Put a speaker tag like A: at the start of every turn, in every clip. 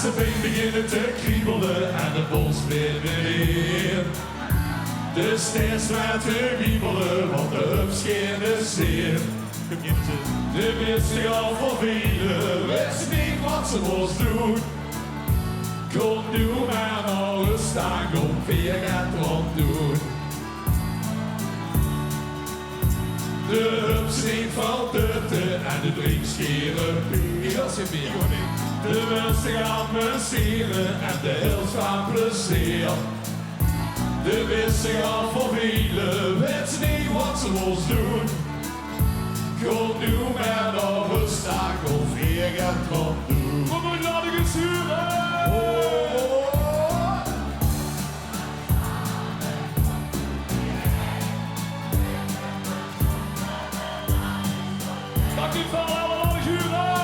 A: laatste been beginnen te kriebelen en de bol springt weer. De ster staat te wiebelen, want de hub scheen zeer. De wist zich al van velen, wist niet wat ze moest doen. Kom nu maar alles staan, kom weer gaat doen. De hub scheen van dutte en de drink scheren bier. De mensen gaan masseren en de hils gaan plezier. De wist zich al van velen, wist niet wat ze moest doen. Kom nu maar nog een staak of weer gaat doen. Kom maar naar de gezuren! Dank u wel allemaal de juren!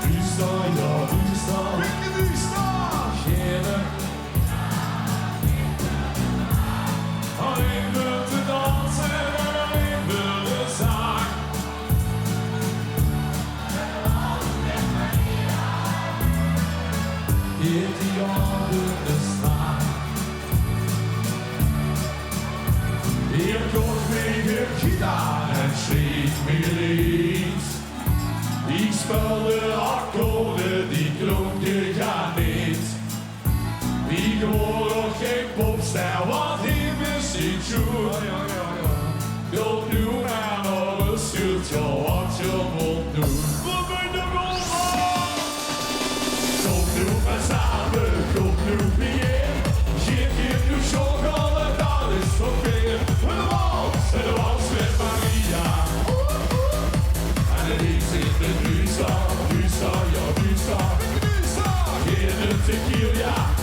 A: Vista, ja, vista. Wikke vista! Gene. Alleen wil te dansen en alleen wil de zaak. Hier die orde straat. Hier komt weer gitaar en schreef meer lied. Ik speelde akkoorden, die klonken gaan niet. Ik hoor nog geen popster, want hier wist ik goed. Kom nu maar nog een schuurtje, wat je moet doen. Wat ben je nog van? Kom nu maar samen, kom nu weer. Geef nu chocolade, dat is toch weer. De wals met Maria. En de links in de Dusa, ja Dusa. Geen tequila.